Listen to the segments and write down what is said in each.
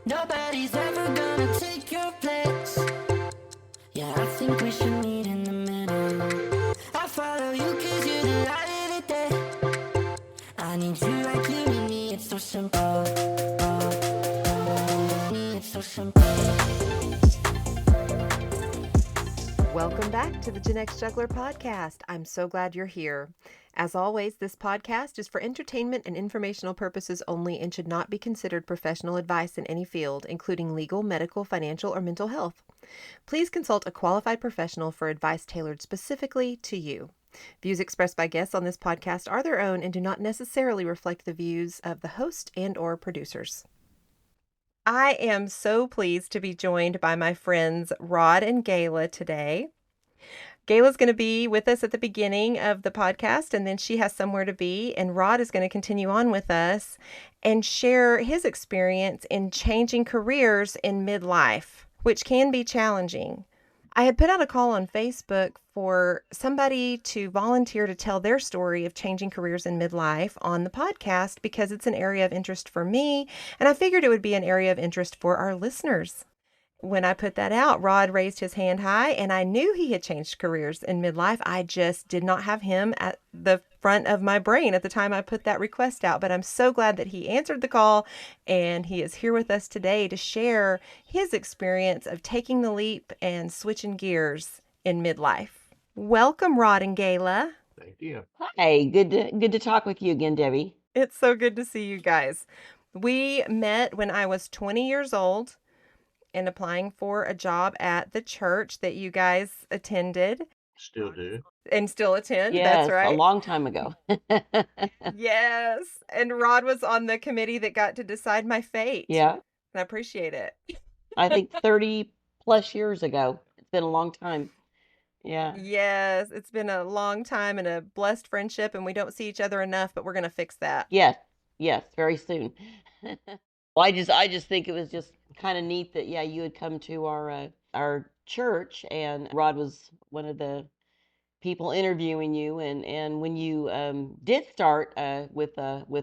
Nobody's ever gonna take your place. Yeah, I think we should meet in the middle. I follow you cause you're the light of the day. I need you like you need me, it's so simple. It's so simple. Welcome back to the genxjuggler podcast. I'm so glad you're here. As always, this podcast is for entertainment and informational purposes only and should not be considered professional advice in any field, including legal, medical, financial, or mental health. Please consult a qualified professional for advice tailored specifically to you. Views expressed by guests on this podcast are their own and do not necessarily reflect the views of the host and/or producers. I am so pleased to be joined by my friends Rod and Gayla today. Gayla's going to be with us at the beginning of the podcast, and then she has somewhere to be, and Rod is going to continue on with us and share his experience in changing careers in midlife, which can be challenging. I had put out a call on Facebook for somebody to volunteer to tell their story of changing careers in midlife on the podcast because it's an area of interest for me, and I figured it would be an area of interest for our listeners. When I put that out, Rod raised his hand high, and I knew he had changed careers in midlife. I just did not have him at the front of my brain at the time I put that request out, but I'm so glad that he answered the call, and he is here with us today to share his experience of taking the leap and switching gears in midlife. Welcome, Rod and Gayla. Thank you. Hi, good to talk with you again, Debbie. It's so good to see you guys. We met when I was 20 years old and applying for a job at the church that you guys attended. Still do. And still attend, Yes, that's right. a long time ago. Yes, and Rod was on the committee that got to decide my fate. Yeah, And I appreciate it. I think 30 plus years ago. It's been a long time. Yeah. Yes, it's been a long time and a blessed friendship, and we don't see each other enough, but we're going to fix that. Yes, very soon. Well, I just think it was just kind of neat that you had come to our church, and Rod was one of the people interviewing you, and when you did start with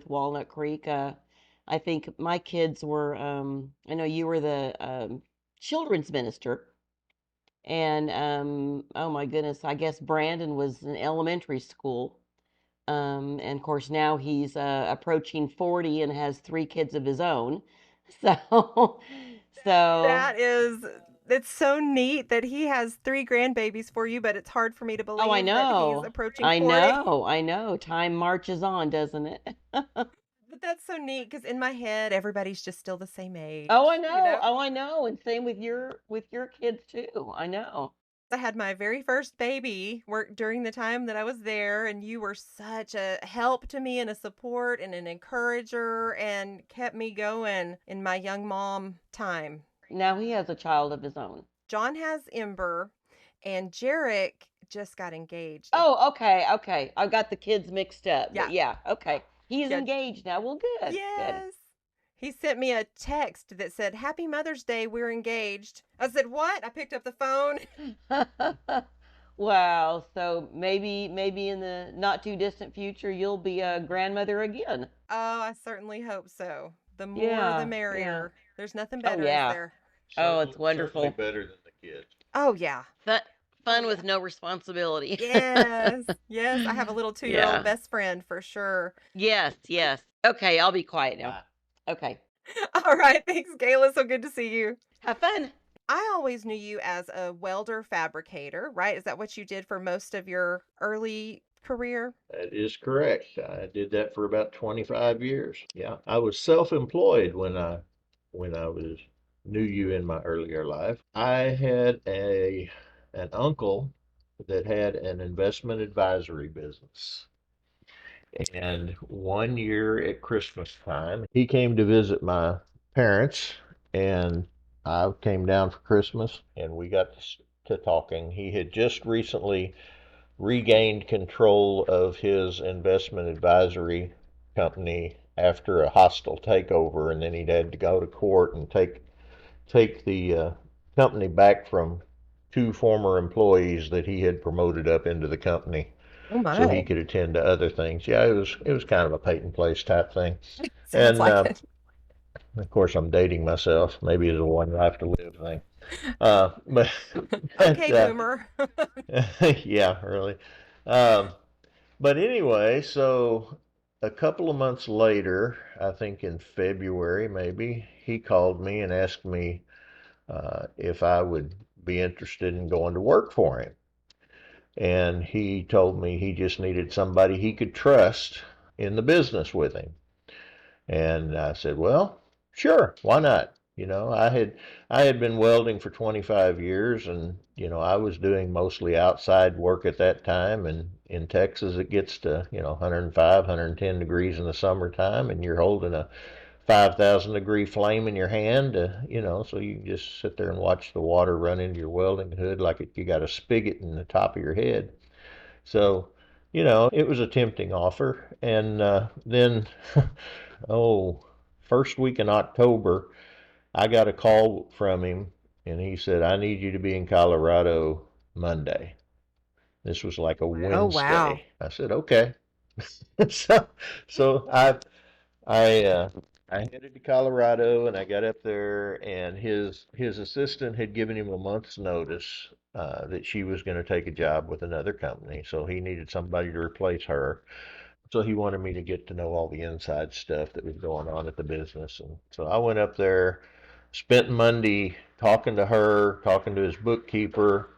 Walnut Creek, I think my kids were I know you were the children's minister, and oh my goodness, I guess Brandon was in elementary school. And of course now he's approaching 40 and has 3 kids of his own. So It's so neat that he has 3 grandbabies for you, but it's hard for me to believe oh, I that know. he's approaching I 40. I know. Time marches on, doesn't it? But that's so neat because in my head, everybody's just still the same age. Oh, I know. You know? Oh, I know. And same with your kids too. I know. I had my very first baby work during the time that I was there, and you were such a help to me and a support and an encourager and kept me going in my young mom time. Now he has a child of his own. John has Ember, and Jarek just got engaged. Oh, okay. I got the kids mixed up. Yeah. But yeah, okay. He's Yeah. engaged now. Well, good. Yes. He sent me a text that said, "Happy Mother's Day, we're engaged." I said, "What?" I picked up the phone. Good. Wow. So maybe in the not too distant future, you'll be a grandmother again. Oh, I certainly hope so. The more Yeah, the merrier. There's nothing Oh, better, yeah. is there? Oh, it's wonderful. Certainly better than the kids. Oh, yeah. Fun with no responsibility. Yes. Yes, I have a little 2-year-old Yeah. best friend for sure. Yes. Okay, I'll be quiet now. Okay. All right. Thanks, Gayla. So good to see you. Have fun. I always knew you as a welder fabricator, right? Is that what you did for most of your early career? That is correct. I did that for about 25 years. Yeah, I was self-employed when I knew you in my earlier life. I had an uncle that had an investment advisory business. And one year at Christmas time, he came to visit my parents, and I came down for Christmas, and we got to talking. He had just recently regained control of his investment advisory company after a hostile takeover, and then he'd had to go to court and take the company back from 2 former employees that he had promoted up into the company. Oh, my. So he could attend to other things. Yeah, it was kind of a Peyton Place type thing. Sounds And like it. Of course, I'm dating myself. Maybe it's a one life to live thing. But but Okay, boomer. yeah, really. Um, but anyway, so a couple of months later, I think in February maybe, he called me and asked me if I would be interested in going to work for him. And he told me he just needed somebody he could trust in the business with him. And I said, well, sure, why not? I had been welding for 25 years, and I was doing mostly outside work at that time. And in Texas, it gets to 105, 110 degrees in the summertime, and you're holding a 5,000-degree flame in your hand. So you can just sit there and watch the water run into your welding hood like you got a spigot in the top of your head. So, it was a tempting offer. And then, oh, first week in October, I got a call from him, and he said, I need you to be in Colorado Monday. This was like a Oh, wow. Wednesday. I said, okay. so, so I headed to Colorado, and I got up there, and his assistant had given him a month's notice that she was going to take a job with another company, so he needed somebody to replace her. So he wanted me to get to know all the inside stuff that was going on at the business, and so I went up there, spent Monday talking to her, talking to his bookkeeper,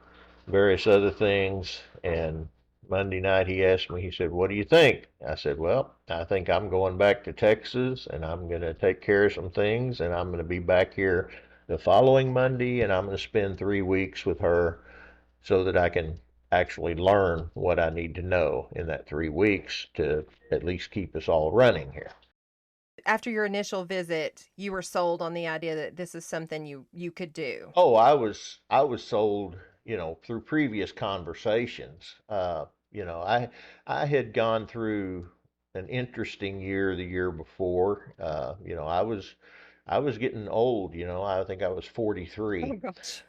various other things. And Monday night he asked me, he said, what do you think? I said, well, I think I'm going back to Texas, and I'm going to take care of some things, and I'm going to be back here the following Monday, and I'm going to spend 3 weeks with her so that I can actually learn what I need to know in that 3 weeks to at least keep us all running here. After your initial visit, you were sold on the idea that this is something you could do. Oh, I was sold, through previous conversations. I had gone through an interesting year the year before. I was getting old. I think I was Oh 43. gosh.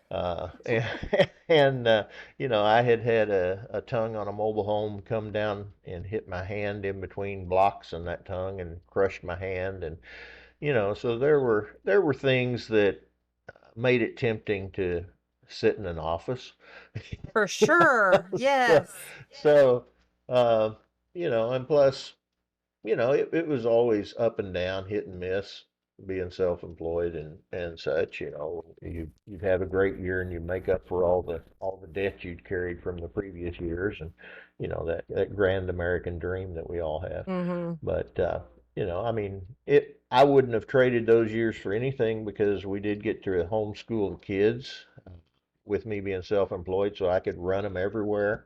And, and I had had a tongue on a mobile home come down and hit my hand in between blocks on that tongue and crushed my hand. And so there were things that made it tempting to sit in an office. For You know, sure. so, Yes. so uh, and plus, it was always up and down, hit and miss, being self-employed and such. You'd have a great year and you make up for all the debt you'd carried from the previous years, and that grand American dream that we all have. Mhm. But I mean, I wouldn't have traded those years for anything, because we did get to homeschool the kids with me being self-employed, so I could run them everywhere.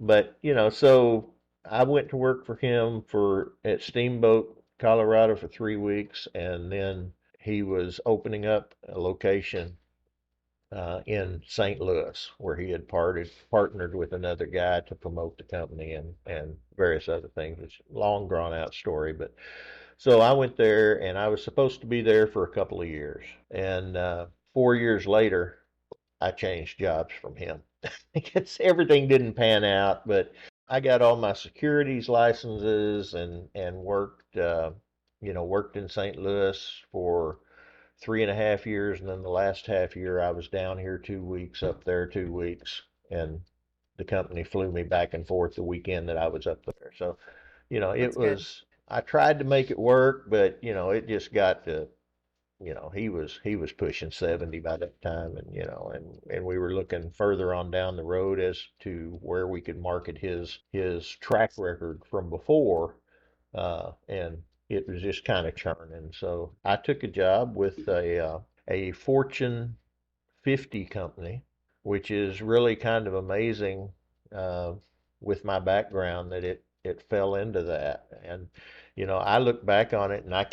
But so I went to work for him for at Steamboat, Colorado for 3 weeks, and then he was opening up a location in St. Louis, where he had partnered with another guy to promote the company and various other things. It's a long drawn out story, but so I went there, and I was supposed to be there for a couple of years. And 4 years later, I changed jobs from him. Because everything didn't pan out, but I got all my securities licenses and worked in St. Louis for 3.5 years, and then the last half year I was down here 2 weeks, up there 2 weeks, and the company flew me back and forth the weekend that I was up there. So, it That's good. was I tried to make it work, but it just got to he was pushing 70 by that time, and and we were looking further on down the road as to where we could market his track record from before, and it was just kind of churning. So I took a job with a Fortune 50 company, which is really kind of amazing uh, with my background that it fell into that. And I look back on it, and I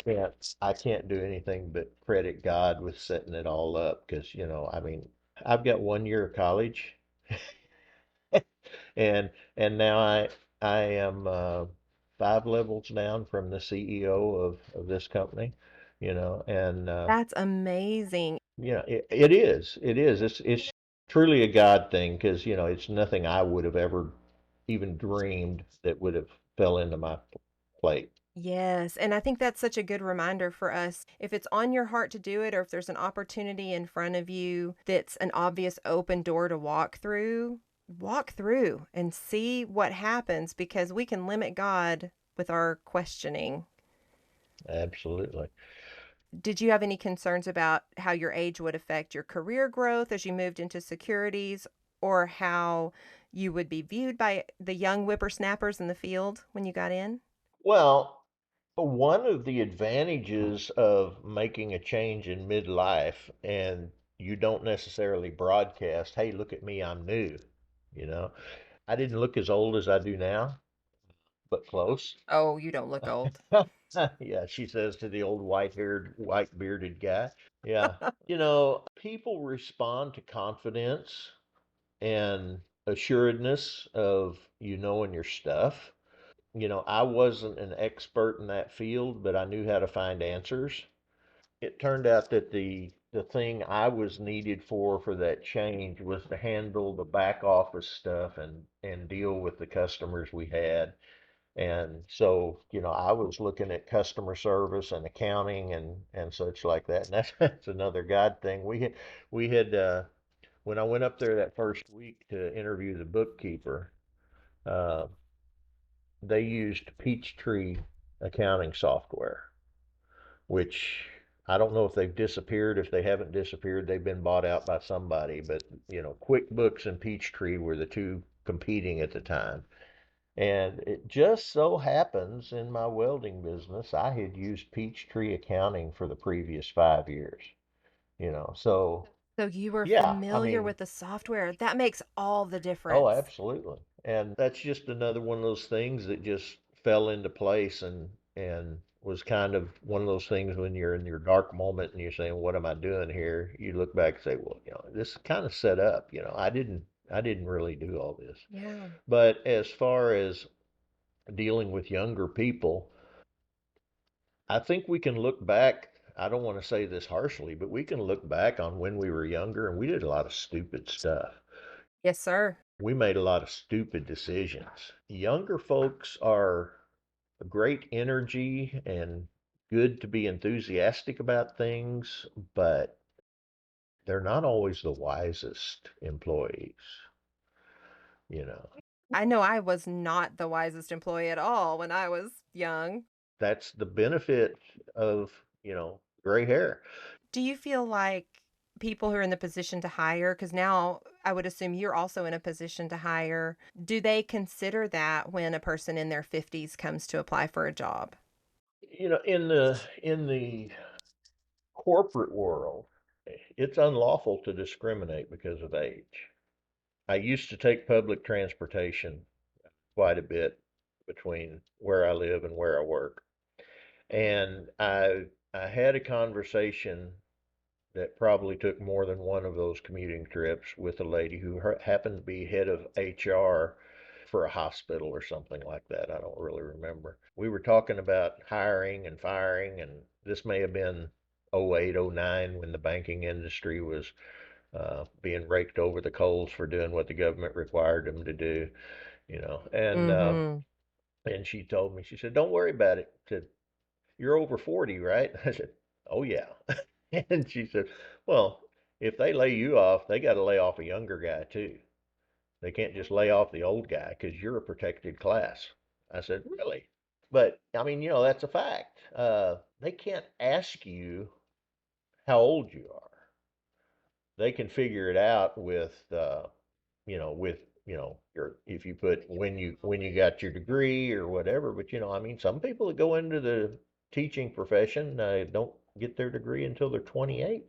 can't do anything but credit God with setting it all up, because I mean, I've got 1 year of college, and now I am 5 levels down from the CEO of this company, and That's amazing. it is it's truly a God thing, because it's nothing I would have ever even dreamed that would have fell into my plate. Yes, and I think that's such a good reminder for us. If it's on your heart to do it, or if there's an opportunity in front of you that's an obvious open door to walk through and see what happens because we can limit God with our questioning. Absolutely. Did you have any concerns about how your age would affect your career growth as you moved into securities, or how you would be viewed by the young whippersnappers in the field when you got in? Well, one of the advantages of making a change in midlife, and you don't necessarily broadcast, hey, look at me, I'm new. You know, I didn't look as old as I do now, but close. Oh, you don't look old. Yeah, she says to the old white-haired, white-bearded guy. Yeah. People respond to confidence and assuredness of you knowing your stuff. I wasn't an expert in that field, but I knew how to find answers. It turned out that the thing I was needed for that change was to handle the back office stuff and deal with the customers we had. And so, I was looking at customer service and accounting and such like that. And that's another God thing. We had when I went up there that first week to interview the bookkeeper, uh, they used Peachtree accounting software, which I don't know if they've disappeared. If they haven't disappeared, they've been bought out by somebody. But, QuickBooks and Peachtree were the two competing at the time. And it just so happens in my welding business, I had used Peachtree accounting for the previous 5 years, So, So you were yeah, I familiar mean, with the software. That makes all the oh, difference. absolutely. And that's just another one of those things that just fell into place and was kind of one of those things when you're in your dark moment and you're saying, "What am I doing here?" You look back and say, "Well, this is kind of set up. I didn't really do all this." Yeah. But as far as dealing with younger people, I think we can look back. I don't want to say this harshly, but we can look back on when we were younger and we did a lot of stupid stuff. Yes, sir. We made a lot of stupid decisions. Younger folks are great energy and good to be enthusiastic about things, but they're not always the wisest employees, you know. I know I was not the wisest employee at all when I was young. That's the benefit of, gray hair. Do you feel like people who are in the position to hire, because now I would assume you're also in a position to hire, do they consider that when a person in their 50s comes to apply for a job? In the corporate world, it's unlawful to discriminate because of age. I used to take public transportation quite a bit between where I live and where I work. And I had a conversation that probably took more than one of those commuting trips with a lady who happened to be head of HR for a hospital or something like that. I don't really remember. We were talking about hiring and firing, and this may have been '08, '09 when the banking industry was being raked over the coals for doing what the government required them to do, and Mm-hmm. and she told me, she said, "Don't worry about it. She said, you're over 40, right?" I said, "Oh yeah." And she said, "Well, if they lay you off, they got to lay off a younger guy too. They can't just lay off the old guy because you're a protected class." I said, "Really?" But I mean, that's a fact. They can't ask you how old you are. They can figure it out with your, if you put when you got your degree or whatever. But I mean, some people that go into the teaching profession don't get their degree until they're 28.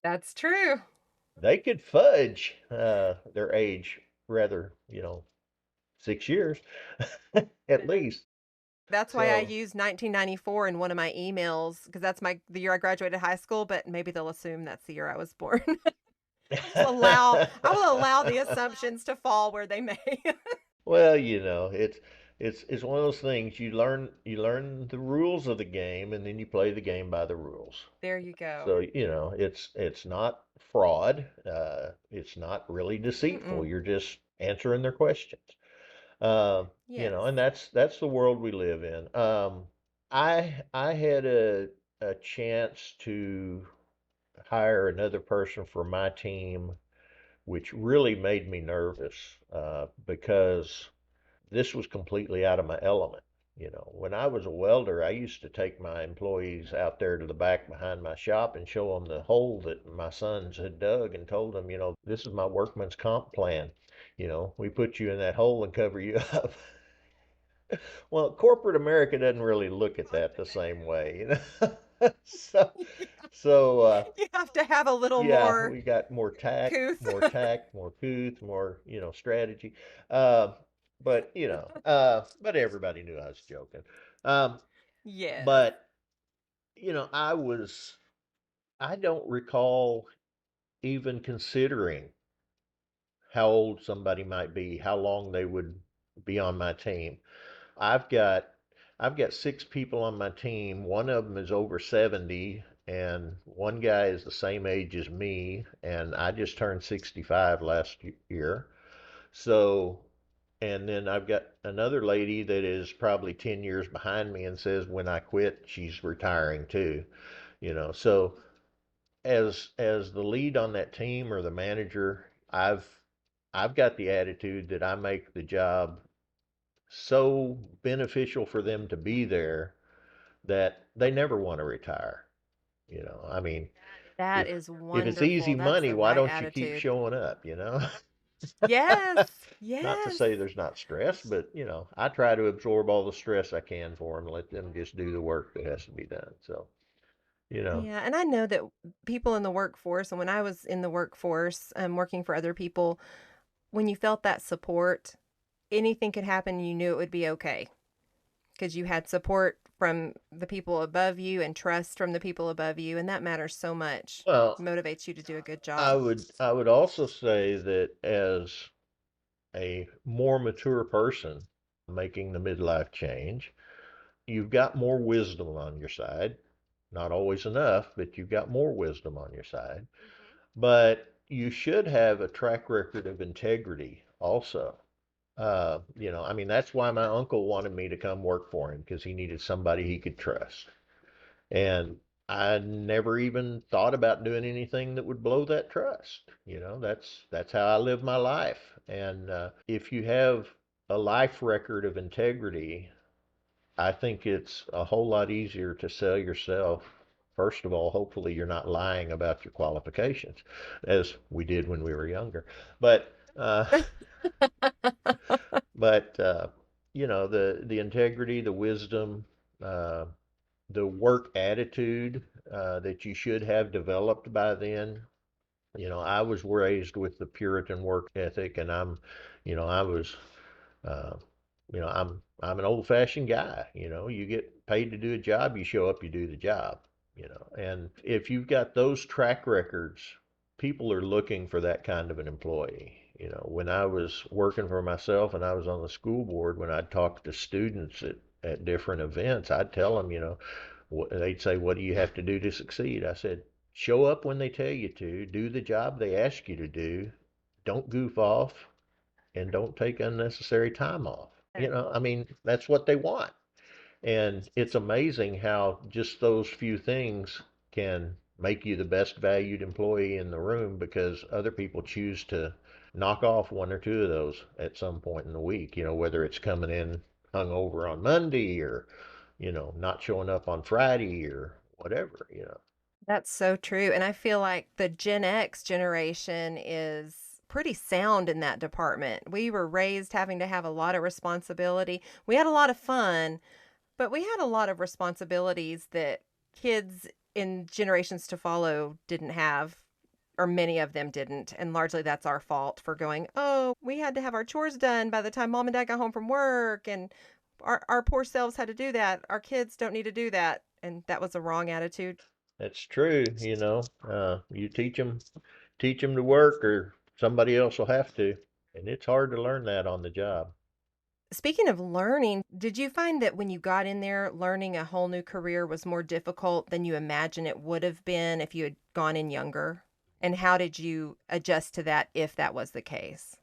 That's true. They could fudge their age rather, 6 years at least. That's why I So used 1994 in one of my emails because that's the year I graduated high school, but maybe they'll assume that's the year I was born. I will allow the assumptions to fall where they may. well, it's one of those things. You learn the rules of the game, and then you play the game by the rules. There you go. So, it's not fraud. It's not really deceitful. Mm-mm. You're just answering their questions. Yes. And that's the world we live in. I had a chance to hire another person for my team, which really made me nervous because this was completely out of my element. You know, when I was a welder, I used to take my employees out there to the back behind my shop and show them the hole that my sons had dug and told them, you know, this is my workman's comp plan. You know, we put you in that hole and cover you up. Well, corporate America doesn't really look at that the same way, you know. so, so You have to have a little yeah, more we got couth. more couth, more, you know, strategy. Uh, but but everybody knew I was joking. Um, Yes. but I don't recall even considering how old somebody might be, how long they would be on my team. I've got I've got six people on my team. One of them is over 70, and one guy is the same age as me, and I just turned 65 last year. So, and then I've got another lady that is probably 10 years behind me and says when I quit, she's retiring too, you know. So, as the lead on that team or the manager, I've got the attitude that I make the job so beneficial for them to be there that they never want to retire. You know, I mean, That if is if it's easy wonderful. That's money, the why right don't you keep attitude. showing up, you know? Yes. Not to Yes. say there's not stress, but I try to absorb all the stress I can for them, let them just do the work that has to be done. So, you know, Yeah, and I know that people in the workforce, and when I was in the workforce, working for other people, when you felt that support, anything could happen, you knew it would be okay because you had support from the people above you and trust from the people above you, and that matters so much. well, Motivates you to do a good I job. would I would also say that as a more mature person making the midlife change, you've got more wisdom on your side. Not always enough, but you've got more wisdom on your side. But you should have a track record of integrity also. I mean, that's why my uncle wanted me to come work for him because he needed somebody he could trust. And I never even thought about doing anything that would blow that trust. That's how I live my life. And if you have a life record of integrity, I think it's a whole lot easier to sell yourself. First of all, hopefully you're not lying about your qualifications, as we did when we were younger. But but the integrity, the wisdom, uh, the work attitude that you should have developed by then. I was raised with the Puritan work ethic, and I was uh, I'm an old-fashioned guy. You get paid to do a job, you show up, you do the job. And if you've got those track records, people are looking for that kind of an employee. When I was working for myself and I was on the school board, when I'd talk to students at different events, I'd tell them, they'd say, "What do you have to do to succeed?" I said, "Show up when they tell you to, do the job they ask you to do, don't goof off, and don't take unnecessary time off." I mean, that's what they want. And it's amazing how just those few things can make you the best valued employee in the room because other people choose to knock off one or two of those at some point in the week, whether it's coming in hungover on Monday or, not showing up on Friday or whatever. That's so true. And I feel like the Gen X generation is pretty sound in that department. We were raised having to have a lot of responsibility. We had a lot of fun, but we had a lot of responsibilities that kids in generations to follow didn't have, or many of them didn't. And largely that's our fault for going, oh, we had to have our chores done by the time mom and dad got home from work. And our poor selves had to do that. Our kids don't need to do that. And that was a wrong attitude. That's true. You teach them to work or somebody else will have to. And it's hard to learn that on the job. Speaking of learning, did you find that when you got in there, learning a whole new career was more difficult than you imagine it would have been if you had gone in younger? And how did you adjust to that if that was the case?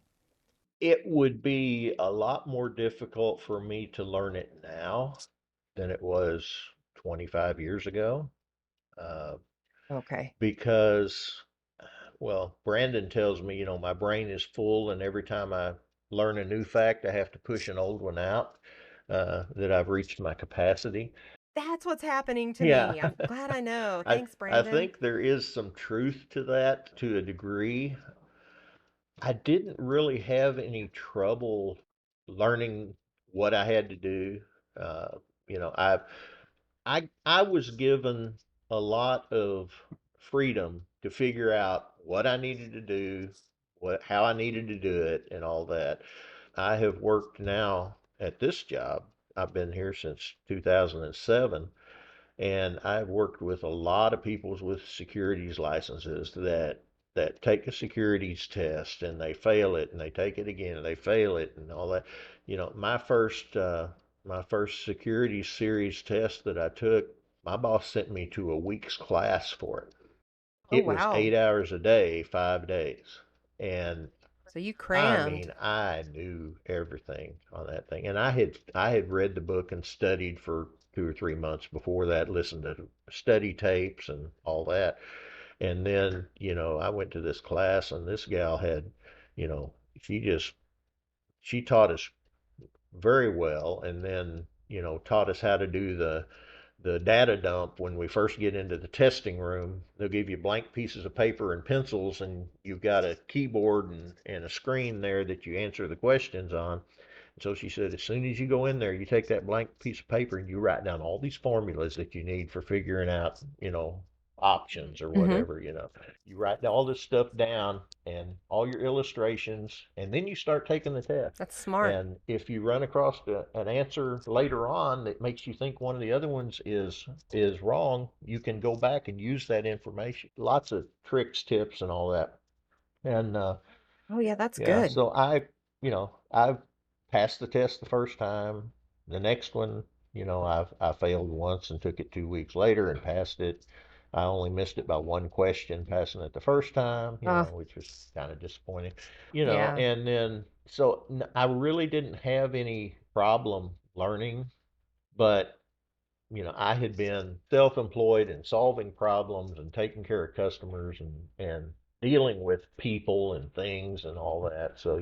It would be a lot more difficult for me to learn it now than it was 25 years ago. Okay. Because, well, Brandon tells me, my brain is full, and every time I learn a new fact, I have to push an old one out, that I've reached my capacity. That's what's happening to Yeah. me. I'm glad I know. I, Thanks, I Brandon. think there is some truth to that to a degree. I didn't really have any trouble learning what I had to do. Uh, you know, I was given a lot of freedom to figure out what I needed to do, how I needed to do it, and all that. I have worked now at this job. I've been here since 2007, and I've worked with a lot of people with securities licenses that take a securities test and they fail it and they take it again and they fail it and all that. My first securities series test that I took, my boss sent me to a week's class for it. Oh, It was wow. 8 hours a day, 5 days. And So you I crammed. mean, I knew everything on that thing, and I had read the book and studied for 2 or 3 months before that, listened to study tapes and all that, and then I went to this class, and this gal had, you know, she taught us very well, and then taught us how to do the data dump. When we first get into the testing room, they'll give you blank pieces of paper and pencils, and you've got a keyboard and a screen there that you answer the questions on. So she said, as soon as you go in there, you take that blank piece of paper and you write down all these formulas that you need for figuring out, options or Hmm. whatever. You write all this stuff down and all your illustrations, and then you start taking the test. That's smart. And if you run across an answer later on that makes you think one of the other ones is wrong, you can go back and use that information. Lots of tricks, tips, and all that. And Oh, yeah, that's yeah, good. so I've passed the test the first time. The next one, I failed once and took it 2 weeks later and passed it. I only missed it by one question, passing it the first time, Uh, which was kind of disappointing, yeah. and then so I really didn't have any problem learning, but I had been self-employed and solving problems and taking care of customers and dealing with people and things and all that. So,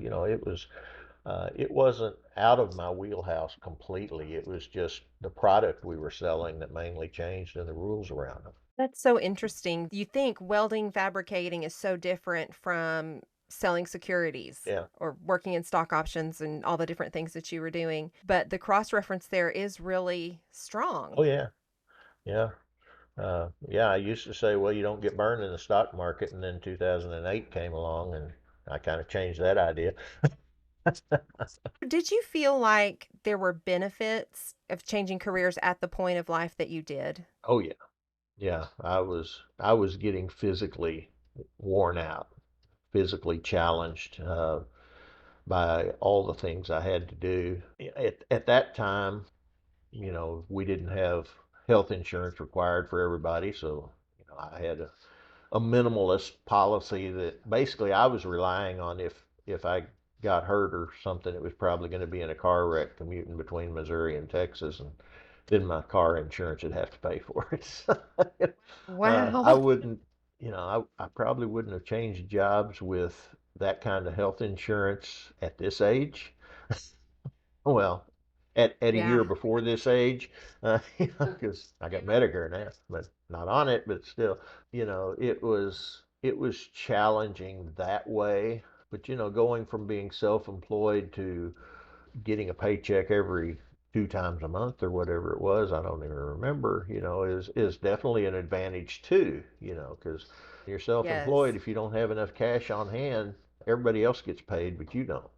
it wasn't out of my wheelhouse completely. It was just the product we were selling that mainly changed and the rules around them. That's so interesting. You think welding, fabricating is so different from selling securities Yeah. or working in stock options and all the different things that you were doing. But the cross reference there is really Oh, strong. yeah. Yeah. Yeah, I used to say, well, you don't get burned in the stock market, and then 2008 came along, and I kind of changed that idea. Did you feel like there were benefits of changing careers at the point of life that you did? Oh, yeah. Yeah, I was getting physically worn out, physically challenged, by all the things I had to do. At that time, we didn't have health insurance required for everybody, so I had a minimalist policy that basically I was relying on, if I got hurt or something, it was probably going to be in a car wreck commuting between Missouri and Texas, and then my car insurance would have to pay for it. I Wow. wouldn't, I probably wouldn't have changed jobs with that kind of health insurance at this age. Well, at a Yeah. year before this age, because I got Medicare now, but not on it, but still, it was challenging that way. But going from being self-employed to getting a paycheck every 2 times a month or whatever it was, I don't even remember, is definitely an advantage too, because you're self-employed, Yes. if you don't have enough cash on hand, everybody else gets paid, but you don't.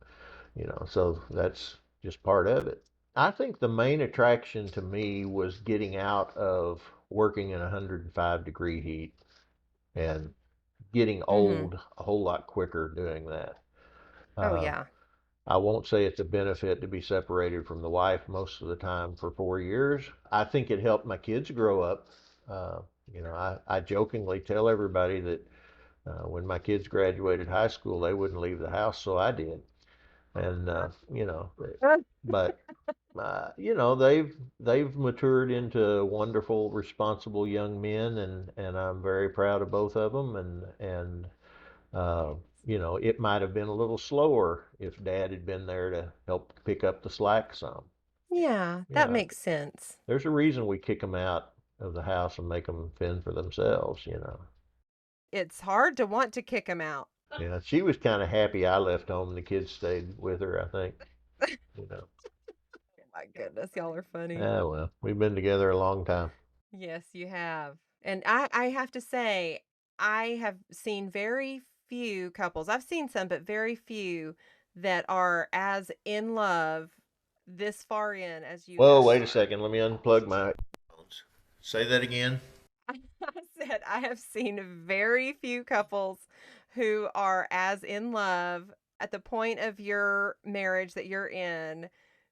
So that's just part of it. I think the main attraction to me was getting out of working in 105-degree heat and getting Mhm. old a whole lot quicker doing that. Oh, Uh, yeah. I won't say it's a benefit to be separated from the wife most of the time for 4 years. I think it helped my kids grow up. Uh, I jokingly tell everybody that when my kids graduated high school, they wouldn't leave the house, so I did. And, but they've matured into wonderful, responsible young men, and I'm very proud of both of them. And uh, it might have been a little slower if Dad had been there to help pick up the slack some. Yeah, that Yeah, makes sense. there's a reason we kick them out of the house and make them fend for themselves. It's hard to want to kick him out. Yeah, she was kind of happy I left home and the kids stayed with her, I think. You know. My goodness, y'all are funny. Ah, well, we've been together a long time. Yes, you have. And I have to say, I have seen very few couples. I've seen some, but very few that are as in love this far in as you Whoa, guys wait a are. second. Let me unplug my headphones. Say that again. I said I have seen very few couples who are as in love at the point of your marriage that you're in,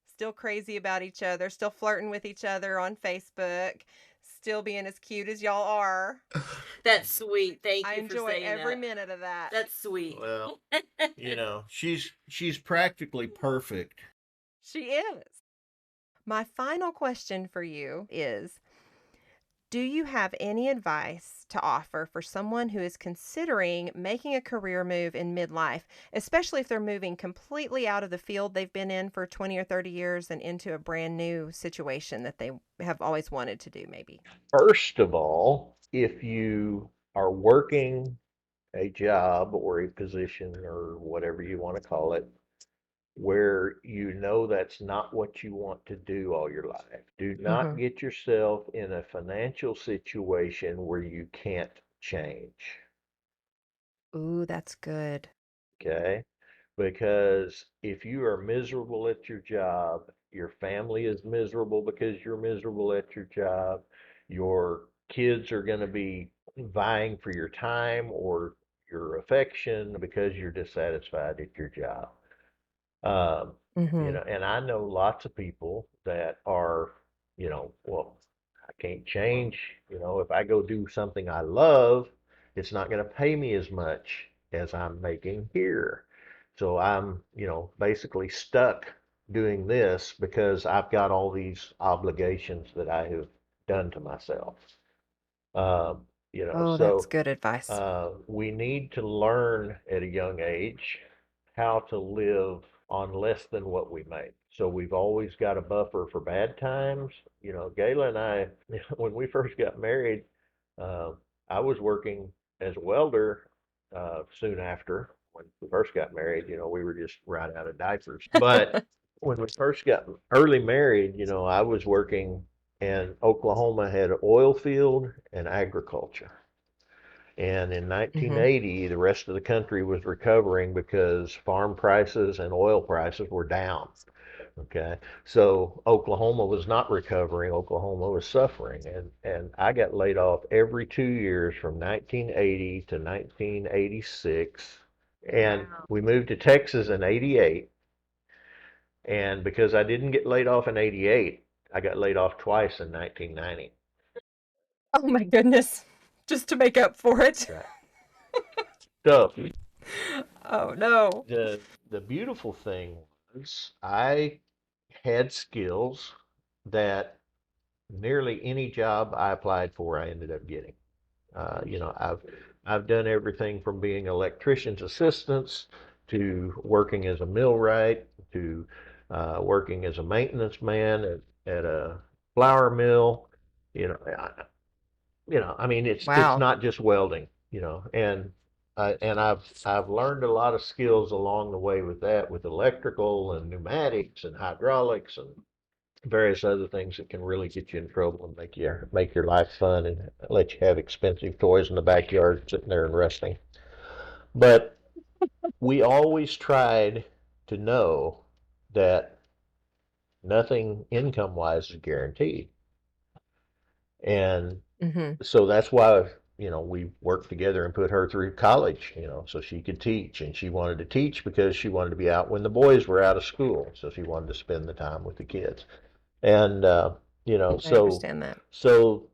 still crazy about each other, still flirting with each other on Facebook, still being as cute as y'all are. That's sweet. Thank I you for enjoy saying every that. minute of that. That's sweet. Well, she's practically perfect. She is. My final question for you is, do you have any advice to offer for someone who is considering making a career move in midlife, especially if they're moving completely out of the field they've been in for 20 or 30 years and into a brand new situation that they have always wanted to do, maybe? First of all, if you are working a job or a position or whatever you want to call it, where you know that's not what you want to do all your life, do not Mm-hmm. get yourself in a financial situation where you can't change. Ooh, that's good. Okay? Because if you are miserable at your job, your family is miserable because you're miserable at your job, your kids are going to be vying for your time or your affection because you're dissatisfied at your job. Um, Mm-hmm. and I know lots of people that are, well, I can't change. If I go do something I love, it's not going to pay me as much as I'm making here. So I'm, basically stuck doing this because I've got all these obligations that I have done to myself. Um, Oh, that's so good advice. we need to learn at a young age how to live on less than what we make. So we've always got a buffer for bad times. Gayla and I, when we first got married, uh, I was working as a welder soon after when we first got married. We were just right out of diapers. But when we first got early married, I was working, and Oklahoma had an oil field and agriculture. And in Mm-hmm. 1980, the rest of the country was recovering because farm prices and oil prices were down. Okay. So Oklahoma was not recovering. Oklahoma was suffering. And I got laid off every 2 years from 1980 to 1986. And Wow. we moved to Texas in 88. And because I didn't get laid off in 88, I got laid off twice in 1990. Oh my goodness. Just to make up for it. Right. So Oh no. the beautiful thing was I had skills that nearly any job I applied for, I ended up getting. I've done everything from being electrician's assistants to working as a millwright to working as a maintenance man at a flour mill. You know, I mean, it's Wow. not just welding. And I've learned a lot of skills along the way with that, with electrical and pneumatics and hydraulics and various other things that can really get you in trouble and make your life fun and let you have expensive toys in the backyard sitting there and resting. But we always tried to know that nothing income wise is guaranteed. And Mm-hmm. so that's why we worked together and put her through college, so she could teach. And she wanted to teach because she wanted to be out when the boys were out of school, so she wanted to spend the time with the kids. And you know I so understand that. so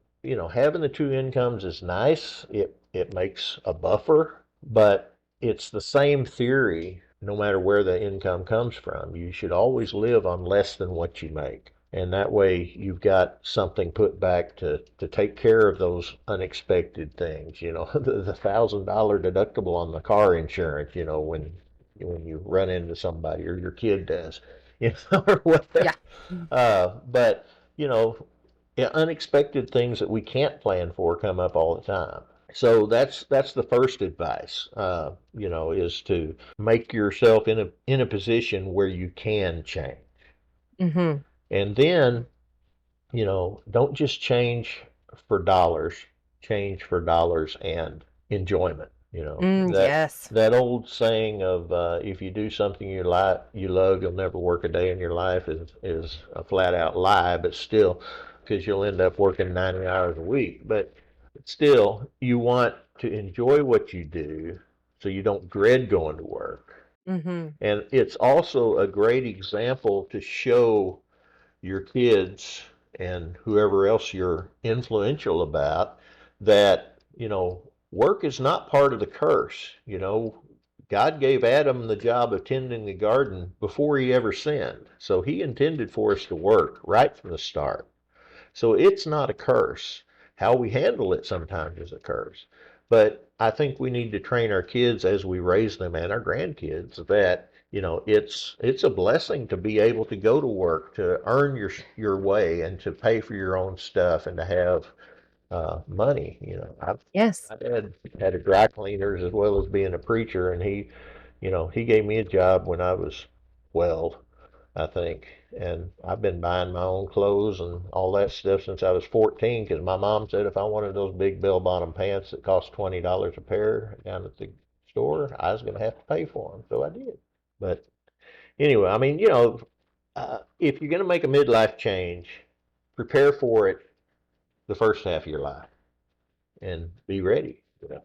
having the two incomes is nice. It makes a buffer, but it's the same theory no matter where the income comes from, you should always live on less than what you make. And that way you've got something put back to take care of those unexpected things. You know, the $1,000 deductible on the car insurance, you know, when you run into somebody or your kid does, you know, or whatever. Yeah. But, you know, yeah, unexpected things that we can't plan for come up all the time. So that's the first advice, you know, is to make yourself in a position where you can change. Mm-hmm. And then, you know, don't just change for dollars, change for dollars and enjoyment. You know, Yes. that old saying of if you do something you love, you'll never work a day in your life is a flat out lie, but still, because you'll end up working 90 hours a week. But still, you want to enjoy what you do so you don't dread going to work. Mm-hmm. And it's also a great example to show your kids and whoever else you're influential about that, you know, work is not part of the curse. You know, God gave Adam the job of tending the garden before he ever sinned. So he intended for us to work right from the start. So it's not a curse. How we handle it sometimes is a curse. But I think we need to train our kids as we raise them and our grandkids that, you know, it's a blessing to be able to go to work, to earn your way and to pay for your own stuff and to have money. You know, Yes. my dad had a dry cleaners as well as being a preacher, and you know, he gave me a job when I was 12, I think. And I've been buying my own clothes and all that stuff since I was 14 because my mom said if I wanted those big bell-bottom pants that cost $20 a pair down at the store, I was going to have to pay for them. So I did. But anyway, I mean, you know, if you're going to make a midlife change, prepare for it the first half of your life and be ready. You know?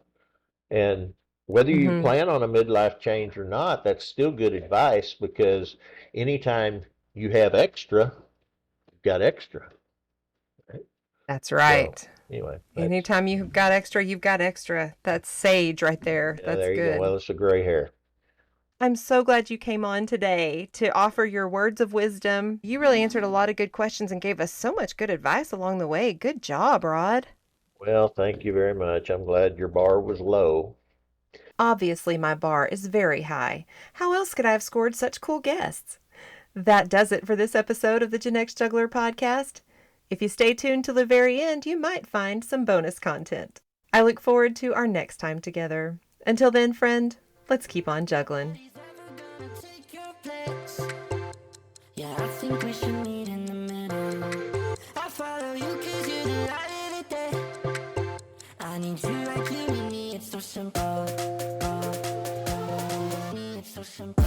And whether you Mm-hmm. plan on a midlife change or not, that's still good advice because anytime you have extra, you've got extra. Right? That's So right. anyway, Anytime you've got extra, you've got extra. That's sage right there. yeah, That's there you go. good. Well, it's a gray hair. I'm so glad you came on today to offer your words of wisdom. You really answered a lot of good questions and gave us so much good advice along the way. Good job, Rod. Well, thank you very much. I'm glad your bar was low. Obviously, my bar is very high. How else could I have scored such cool guests? That does it for this episode of the Gen X Juggler podcast. If you stay tuned till the very end, you might find some bonus content. I look forward to our next time together. Until then, friend, let's keep on juggling. Nobody's ever gonna take your place. Yeah, I think we should meet in the middle. I follow you cause you're the light of the day. I need you like you need me, it's so simple. It's so simple.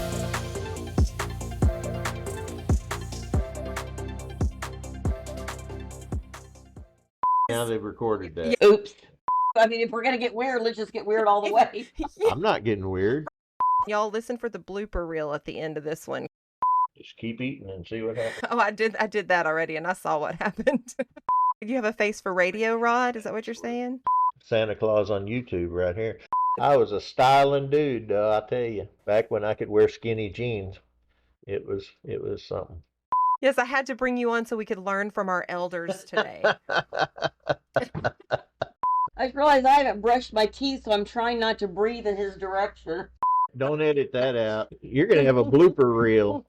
Now they've recorded that. Oops. I mean, if we're gonna get weird, let's just get weird all the way. I'm not getting weird. Y'all listen for the blooper reel at the end of this one. Just keep eating and see what happens. Oh, I did that already and I saw what happened. You have a face for radio, Rod? Is that what you're saying? Santa Claus on YouTube right here. I was a styling dude, I tell you. Back when I could wear skinny jeans, it was something. Yes, I had to bring you on so we could learn from our elders today. I just realized I haven't brushed my teeth, so I'm trying not to breathe in his direction. Don't edit that out. You're gonna have a blooper reel.